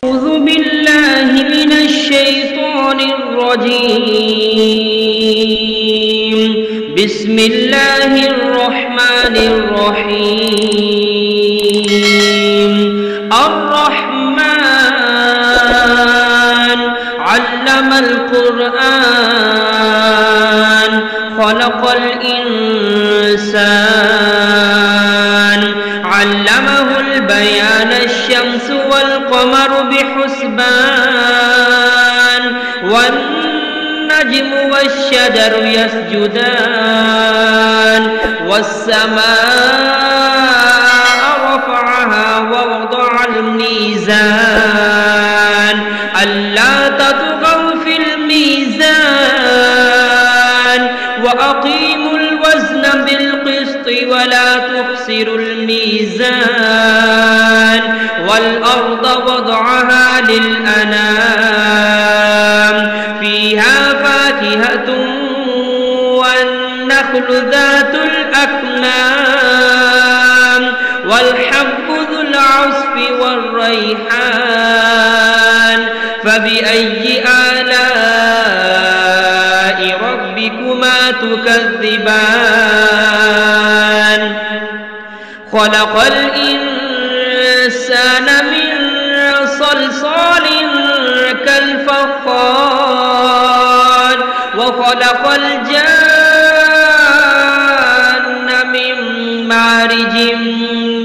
أعوذ بالله من الشيطان الرجيم. بسم الله الرحمن الرحيم. الرحمن علم القرآن خلق الإنسان علمه البيان الشمس والقمر بحسبان والنجم والشجر يسجدان والسماء رفعها ووضع الميزان ألا تطغوا في الميزان وأقيموا الوزن بالقسط ولا تخسروا الميزان والأرض وضعها للأنام فيها فاكهة والنخل ذات الأكمام والحب ذو العصف والريحان فبأي آلاء ربكما تكذبان خلق الإنسان من صلصال كالفخار وخلق الجان من مارج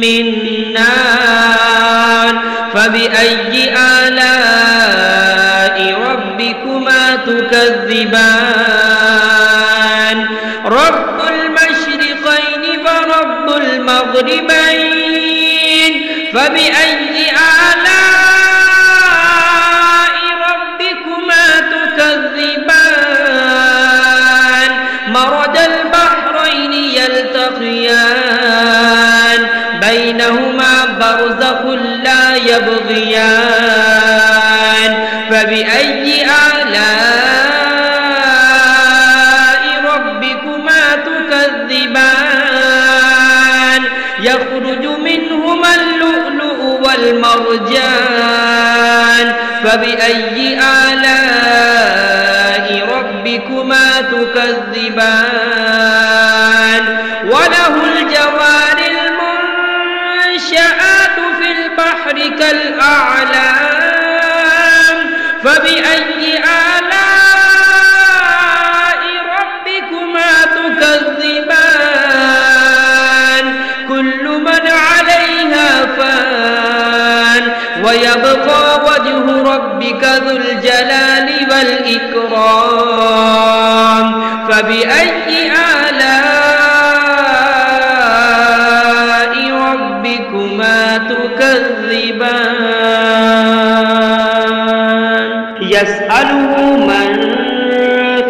من نار فبأي آلاء ربكما تكذبان رب المشرقين ورب المغربين فبأي آلاء ربكما تكذبان مرج البحرين يلتقيان بينهما برزخ لا يبغيان فبأي آلاء ربكما تكذبان يخرج منهما اللؤلؤ والمرجان فبأي آلاء ربكما تكذبان وله الجوار المنشآت في البحر كالأعلام فبأي آلاء ربكما تكذبان كل من عليها فان ويبقى وجه ربك ذو الجلال والإكرام فبأي آلاء ربكما تكذبان يسأله من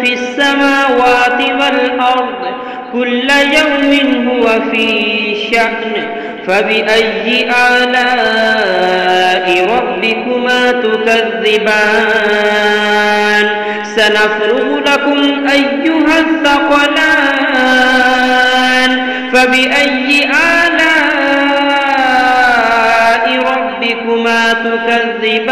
في السماوات والأرض كل يوم هو في شأن فبأي آلاء ربكما تكذبان سنفرغ لكم أيها الثقلان فبأي آلاء ربكما تكذبان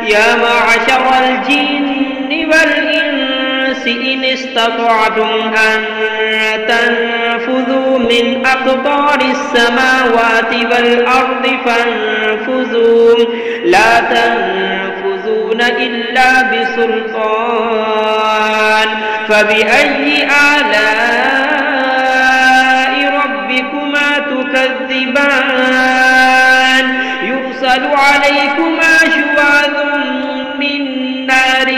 يا معشر الجن والإنس إن استطعتم أن تنفذوا من أقطار السماوات والأرض فانفذوا لا تنفذون إلا بسلطان فبأي آلاء ربكما تكذبان يرسل عليكما شواظ من نار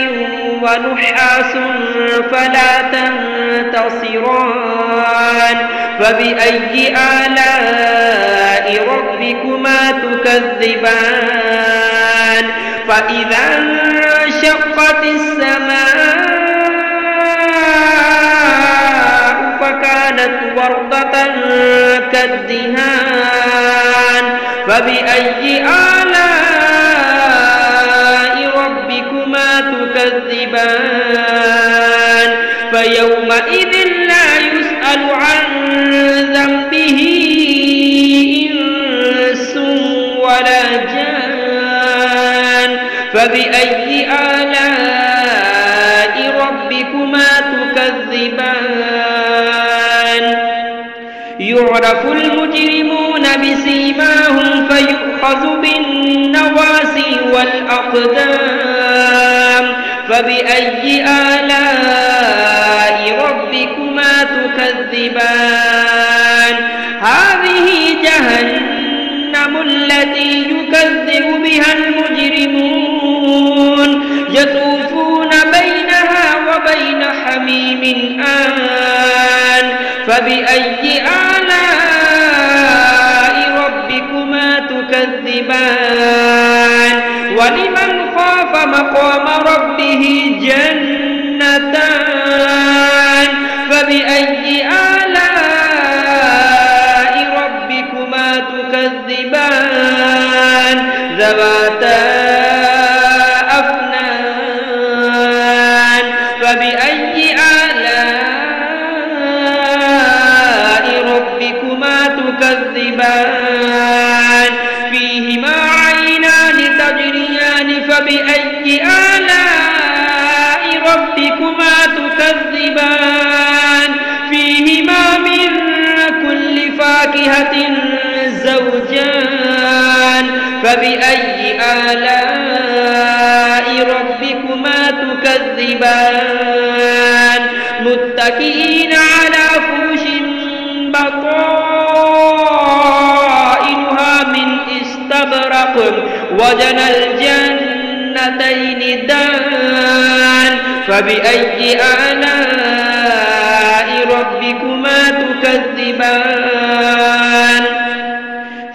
ونحاس فلا تنتصران فبأي آلاء ربكما تكذبان فإذا انشقت السماء فكانت وردة كالدهان فبأي آلاء ربكما تكذبان فيومئذ لا يسأل عن ذنبه إنس ولا جان فبأي آلاء ربكما تكذبان يعرف المجرمون بسيماهم فيؤخذ بالنواسي والأقدام فبأي آلاء ربكما تكذبان هذه جهنم التي يكذب بها المجرمون يطوفون بينها وبين حميم آن فبأي آلاء ربكما تكذبان ولمن خاف مقام ربه جنتان فبأي آلاء ربكما تكذبان ذواتا أفنان فبأي آلاء ربكما تكذبان فيهما عينان تجريان فبأي آلاء ربكما تكذبان فيهما من كل فاكهة زوجان فبأي آلاء ربكما تكذبان متكئين على فرش بطائنها من استبرق وجنى الجنتين دان فبأي آلاء ربكما تكذبان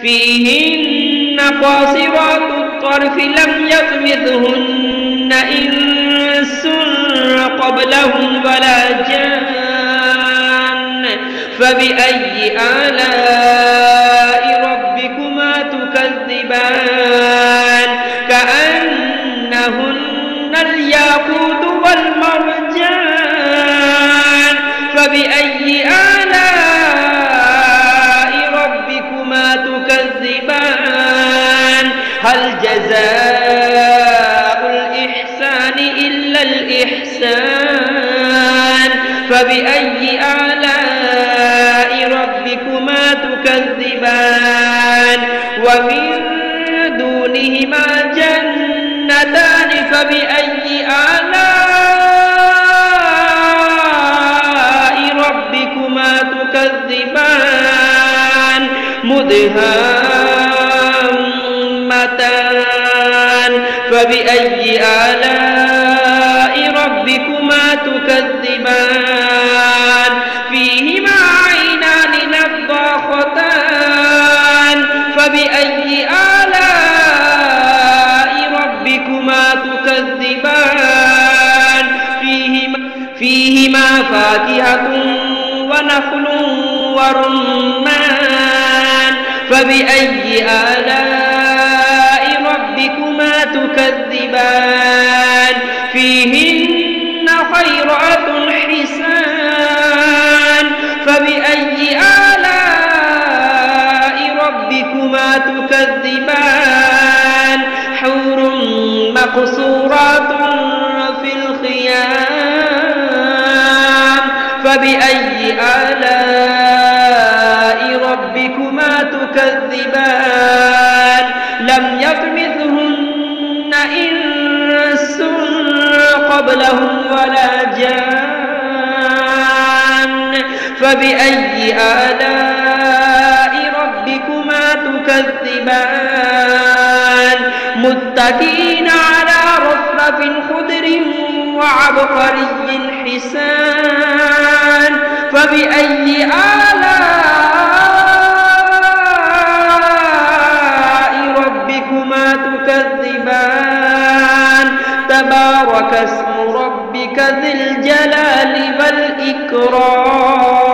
فيهن قاصرات الطرف لم يطمثهن إنس قبلهم ولا جان فبأي آلاء ربكما تكذبان كأنهن الياقوت والمرجان فبأي آلاء ربكما تكذبان هل جزاء الإحسان إلا الإحسان فبأي آلاء ربكما تكذبان ومن دونهما جنتان فبأي آلاء ربكما تكذبان مدهامتان فبأي آلاء ربكما تكذبان فيهما عينان نضاختان فبأي آلاء ربكما تكذبان فيهما فاكهة ونخل ورمان فبأي آلاء ربكما تكذبان فيهن خيرات حسان فبأي آلاء ربكما تكذبان حور مقصورات في الخيام فبأي آلاء ربكما تكذبان لم يطمثهن إنس قبلهم ولا جان فبأي آلاء ربكما تكذبان متكئين على رفرف خضر وعبقري حسان فبأي آلاء ربكما تكذبان تبارك اسم ربك ذي الجلال والإكرام